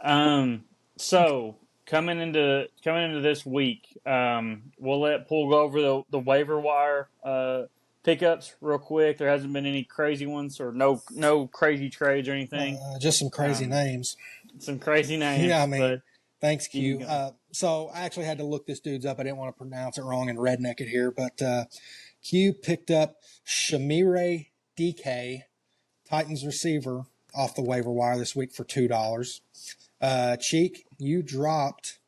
So coming into this week, we'll let Pool go over the waiver wire pickups real quick. There hasn't been any crazy ones or no crazy trades or anything. Just some crazy Um, names. some crazy Yeah, I names, but mean, thanks, you can Q. go. So I actually had to look this dude's up. I didn't want to pronounce it wrong and redneck it here, but Q picked up Shamire DK, Titans receiver, off the waiver wire this week for $2. Cheek, you dropped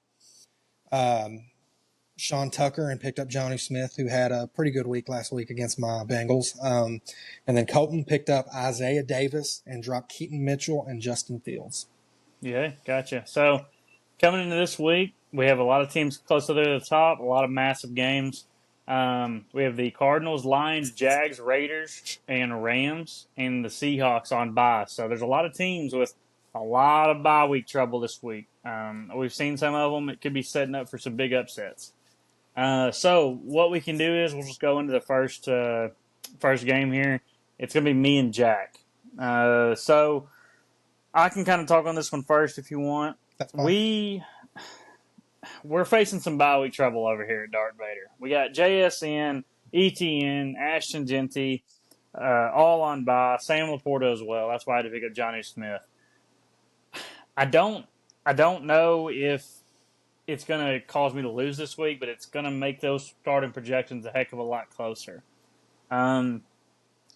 um, Sean Tucker and picked up Johnny Smith, who had a pretty good week last week against my Bengals. And then Colton picked up Isaiah Davis and dropped Keaton Mitchell and Justin Fields. Yeah, gotcha. So coming into this week, we have a lot of teams close to the top, a lot of massive games. We have the Cardinals, Lions, Jags, Raiders, and Rams, and the Seahawks on bye. So there's a lot of teams with a lot of bye week trouble this week. We've seen some of them. It could be setting up for some big upsets. So what we can do is we'll just go into the first game here. It's going to be me and Jack. So I can kind of talk on this one first if you want. That's fine. We're facing some bye week trouble over here at Darth Vader. We got JSN, ETN, Ashton Genty, all on bye. Sam Laporta as well. That's why I had to pick up Johnny Smith. I don't know if it's going to cause me to lose this week, but it's going to make those starting projections a heck of a lot closer.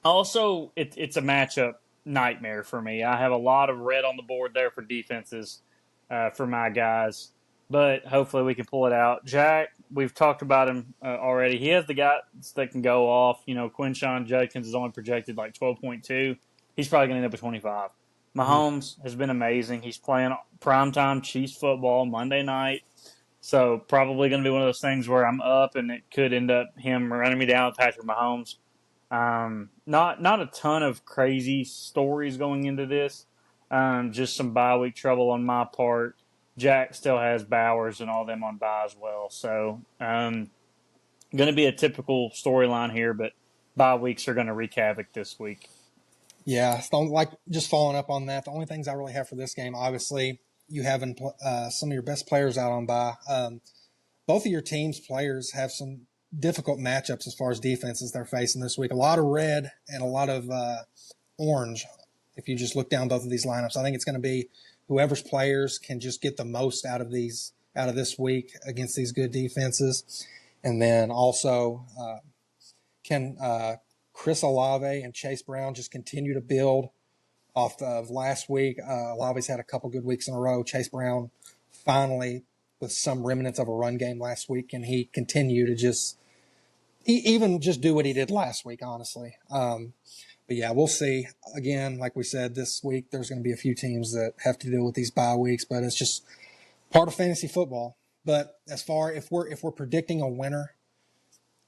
Also, it's a matchup nightmare for me. I have a lot of red on the board there for defenses for my guys, but hopefully we can pull it out. Jack, we've talked about him already. He has the guys that can go off. You know, Quinshawn Judkins is only projected like 12.2. He's probably going to end up with 25. Mm-hmm. Mahomes has been amazing. He's playing primetime Chiefs football Monday night. So probably going to be one of those things where I'm up and it could end up him running me down with Patrick Mahomes. Not a ton of crazy stories going into this. Just some bye week trouble on my part. Jack still has Bowers and all them on bye as well. So going to be a typical storyline here, but bye weeks are going to wreak havoc this week. Yeah, like just following up on that, the only things I really have for this game, obviously, you having some of your best players out on bye. Both of your team's players have some difficult matchups as far as defenses they're facing this week. A lot of red and a lot of orange. If you just look down both of these lineups, I think it's going to be whoever's players can just get the most out of this week against these good defenses, and then also can Chris Olave and Chase Brown just continue to build off of last week. Olave's had a couple good weeks in a row. Chase Brown finally with some remnants of a run game last week, and he continued to just even just do what he did last week, honestly. But yeah, we'll see. Again, like we said, this week there's going to be a few teams that have to deal with these bye weeks, but it's just part of fantasy football. But as far if we're predicting a winner,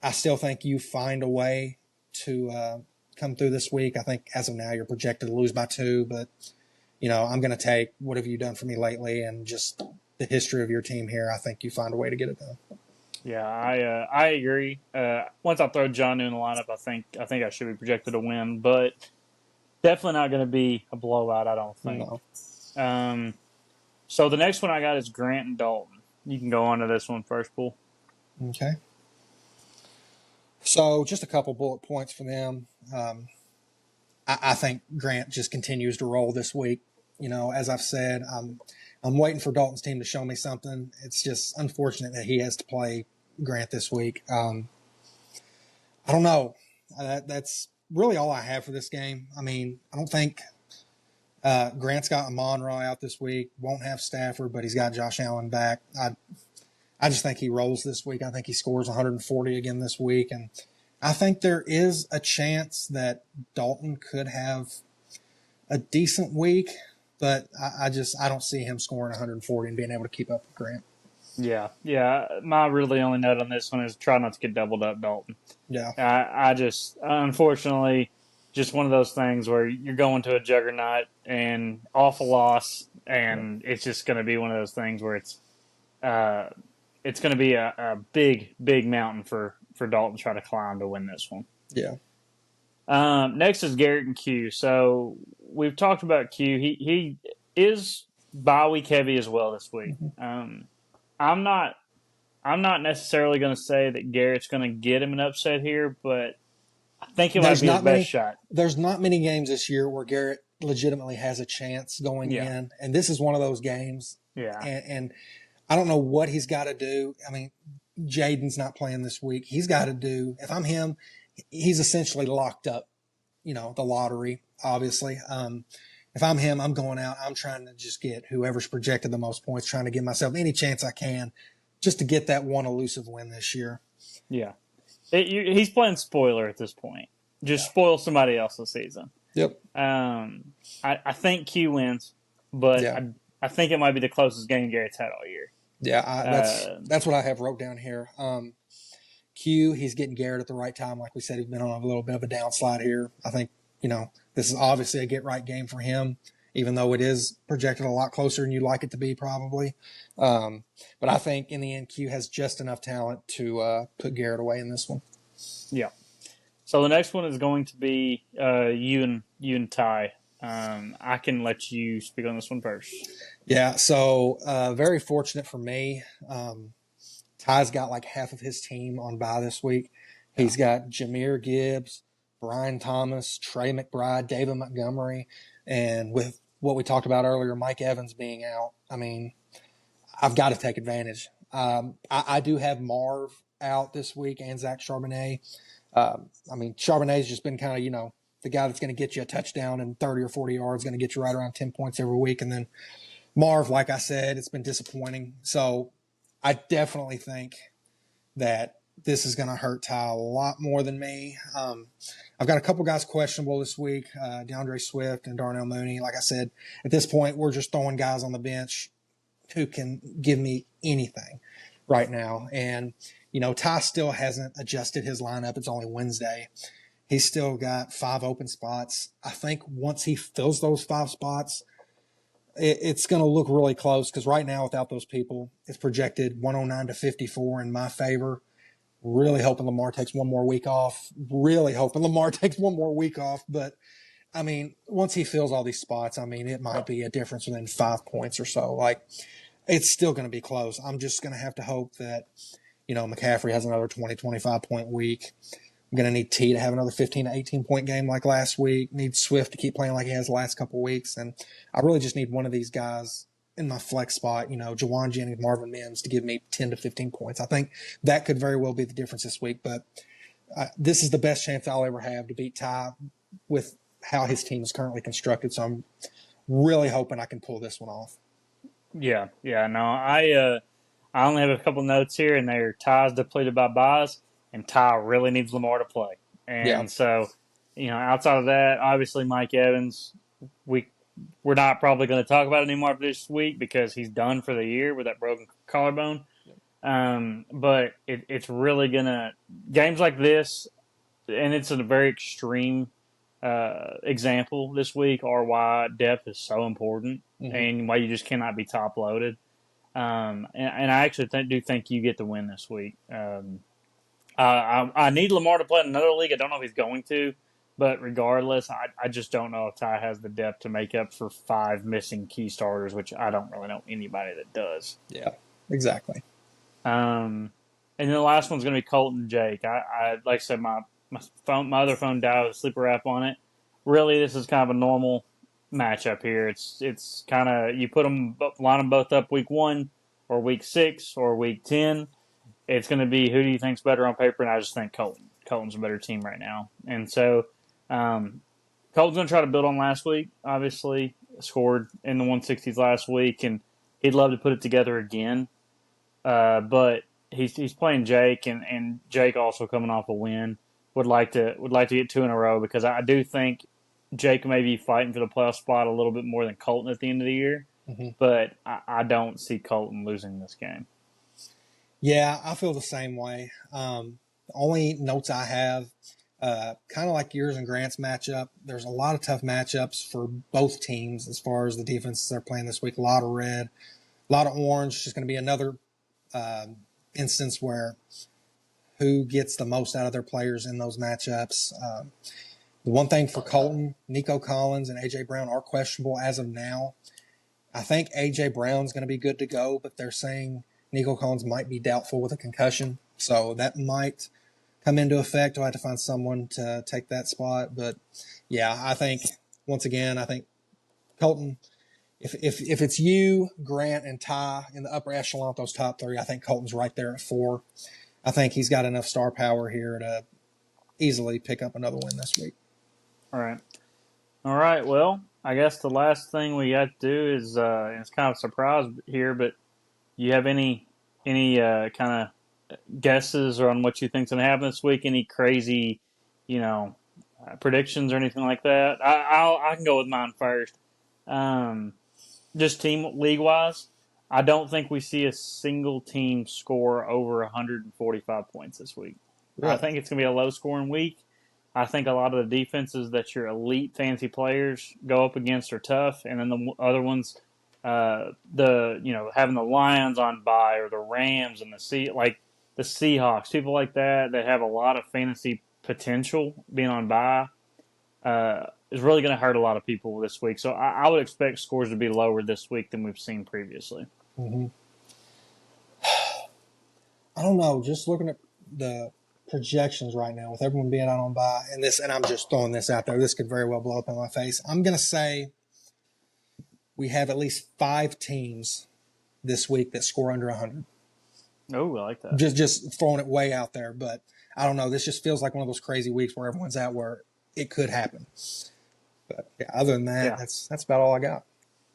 I still think you find a way to come through this week. I think as of now you're projected to lose by 2, but I'm going to take what have you done for me lately and just the history of your team here. I think you find a way to get it done. Yeah, I agree. Once I throw John in the lineup, I think I should be projected to win, but definitely not going to be a blowout. I don't think. No. So the next one I got is Grant and Dalton. You can go on to this one first, Pool. Okay. So just a couple bullet points for them. I think Grant just continues to roll this week. As I've said, I'm waiting for Dalton's team to show me something. It's just unfortunate that he has to play Grant this week. I don't know. That's really all I have for this game. I mean, I don't think Grant's got Amon-Ra out this week. Won't have Stafford, but he's got Josh Allen back. I just think he rolls this week. I think he scores 140 again this week. And I think there is a chance that Dalton could have a decent week, but I don't see him scoring 140 and being able to keep up with Grant. Yeah. My really only note on this one is try not to get doubled up, Dalton. Yeah. I just, unfortunately, just one of those things where you're going to a juggernaut and off a loss, and it's just going to be one of those things where it's going to be a big, big mountain for Dalton to try to climb to win this one. Yeah. Next is Garrett and Q. So we've talked about Q. He is bye week heavy as well this week. Mhm. I'm not I'm not necessarily going to say that Garrett's going to get him an upset here, but I think it might There's be his not best many. shot. There's not many games this year where Garrett legitimately has a chance going Yeah, in, and this is one of those games. yeah, And I don't know what he's got to do. I mean, Jaden's not playing this week. He's got to do. If I'm him, he's essentially locked up. The lottery, obviously. If I'm him, I'm going out. I'm trying to just get whoever's projected the most points, trying to give myself any chance I can just to get that one elusive win this year. yeah. He's playing spoiler at this point. Just Yeah. spoil somebody else's season. Yep. I think Q wins, but Yeah. I think it might be the closest game Garrett's had all year. Yeah. Uh, That's what I have wrote down here. Q, he's getting Garrett at the right time. Like we said, he's been on a little bit of a downslide here. I think, this is obviously a get right game for him, even though it is projected a lot closer than you'd like it to be, probably. But I think in the end, Q has just enough talent to put Garrett away in this one. yeah. So the next one is going to be you and Ty. I can let you speak on this one first. Yeah, so very fortunate for me. Ty's got like half of his team on bye this week. He's got Jahmyr Gibbs, Brian Thomas, Trey McBride, David Montgomery, and with what we talked about earlier, Mike Evans being out. I mean, I've got to take advantage. I do have Marv out this week and Zach Charbonnet. Charbonnet's just been kind of, the guy that's going to get you a touchdown and 30 or 40 yards, going to get you right around 10 points every week. And then Marv, like I said, it's been disappointing. So I definitely think that this is going to hurt Ty a lot more than me. I've got a couple guys questionable this week, DeAndre Swift and Darnell Mooney. Like I said, at this point, we're just throwing guys on the bench who can give me anything right now. And, Ty still hasn't adjusted his lineup. It's only Wednesday. He's still got 5 open spots. I think once he fills those 5 spots, it's going to look really close because right now, without those people, it's projected 109 to 54 in my favor. Really hoping Lamar takes one more week off. But, once he fills all these spots, it might be a difference within 5 points or so. Like, it's still going to be close. I'm just going to have to hope that, McCaffrey has another 20, 25-point week. I'm going to need T to have another 15 to 18-point game like last week. Need Swift to keep playing like he has the last couple of weeks. And I really just need one of these guys in my flex spot, Jawan Jennings, Marvin Mims, to give me 10 to 15 points. I think that could very well be the difference this week. But this is the best chance I'll ever have to beat Ty with how his team is currently constructed. So I'm really hoping I can pull this one off. Yeah. No, I only have a couple notes here, and they're Ty's depleted by buys, and Ty really needs Lamar to play. And so, outside of that, obviously Mike Evans, we're not probably going to talk about it anymore this week because he's done for the year with that broken collarbone. But it's really going to – games like this, and it's a very extreme example this week, are why depth is so important and why you just cannot be top-loaded. And I actually do think you get the win this week. I need Lamar to play in another league. I don't know if he's going to, but regardless, I just don't know if Ty has the depth to make up for 5 missing key starters, which I don't really know anybody that does. Yeah, exactly. And then the last one's going to be Colton Jake. I like I said, my other phone died with a sleeper app on it. Really, this is kind of a normal matchup here. It's kind of you line them both up week 1 or week 6 or week 10. It's going to be who do you think's better on paper, and I just think Colton. Colton's a better team right now, and so Colton's going to try to build on last week. Obviously, scored in the 160s last week, and he'd love to put it together again. But he's playing Jake, and Jake also coming off a win. Would like to get 2 in a row because I do think Jake may be fighting for the playoff spot a little bit more than Colton at the end of the year. But I don't see Colton losing this game. Yeah, I feel the same way. The only notes I have, kind of like yours and Grant's matchup, there's a lot of tough matchups for both teams as far as the defenses they're playing this week. A lot of red, a lot of orange. Just going to be another instance where who gets the most out of their players in those matchups. The one thing for Colton, Nico Collins and A.J. Brown are questionable as of now. I think A.J. Brown's going to be good to go, but they're saying Nico Collins might be doubtful with a concussion. So that might come into effect. I'll have to find someone to take that spot. But, yeah, I think, once again, I think Colton, if it's you, Grant, and Ty in the upper echelon, those top three, I think Colton's right there at 4. I think he's got enough star power here to easily pick up another win this week. All right. All right. Well, I guess the last thing we got to do is it's kind of a surprise here, but you have any kind of guesses on what you think's going to happen this week? Any crazy, predictions or anything like that? I can go with mine first. Just team league wise, I don't think we see a single team score over 145 points this week. Really? I think it's going to be a low scoring week. I think a lot of the defenses that your elite fantasy players go up against are tough, and then the other ones, having the Lions on bye or the Rams and the Seahawks, people like that have a lot of fantasy potential being on bye, is really going to hurt a lot of people this week. So I would expect scores to be lower this week than we've seen previously. Mm-hmm. I don't know. Just looking at the projections right now with everyone being out on bye and I'm just throwing this out there. This could very well blow up in my face. I'm going to say we have at least 5 teams this week that score under 100. Oh, I like that. Just throwing it way out there, but I don't know. This just feels like one of those crazy weeks where everyone's out where it could happen. But yeah, other than that, that's about all I got.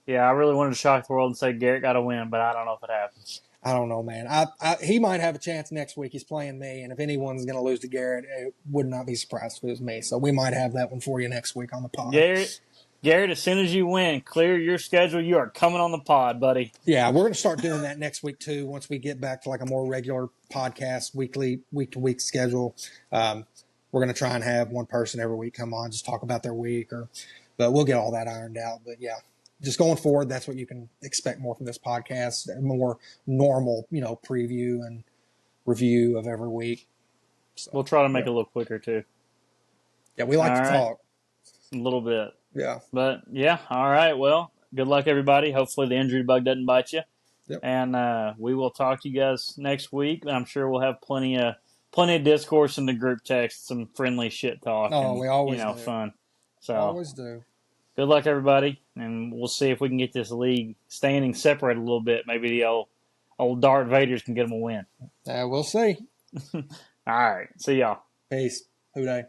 Yeah, I really wanted to shock the world and say Garrett got a win, but I don't know if it happens. I don't know, man. He might have a chance next week. He's playing me, and if anyone's going to lose to Garrett, it would not be surprised if it was me. So we might have that one for you next week on the pod. Garrett, as soon as you win, clear your schedule. You are coming on the pod, buddy. Yeah, we're going to start doing that next week too. Once we get back to like a more regular podcast, week-to-week schedule, we're going to try and have one person every week come on, just talk about their week, but we'll get all that ironed out. But yeah. Just going forward, that's what you can expect more from this podcast, a more normal, preview and review of every week. So, we'll try to make it a little quicker too. Yeah, we like to talk. A little bit. Yeah. But, yeah, all right. Well, good luck, everybody. Hopefully the injury bug doesn't bite you. Yep. And we will talk to you guys next week. I'm sure we'll have plenty of discourse in the group text, some friendly shit talk. We always do. Fun. So always do. Good luck, everybody, and we'll see if we can get this league standing separate a little bit. Maybe the old Darth Vaders can get them a win. We'll see. All right. See y'all. Peace. Houday.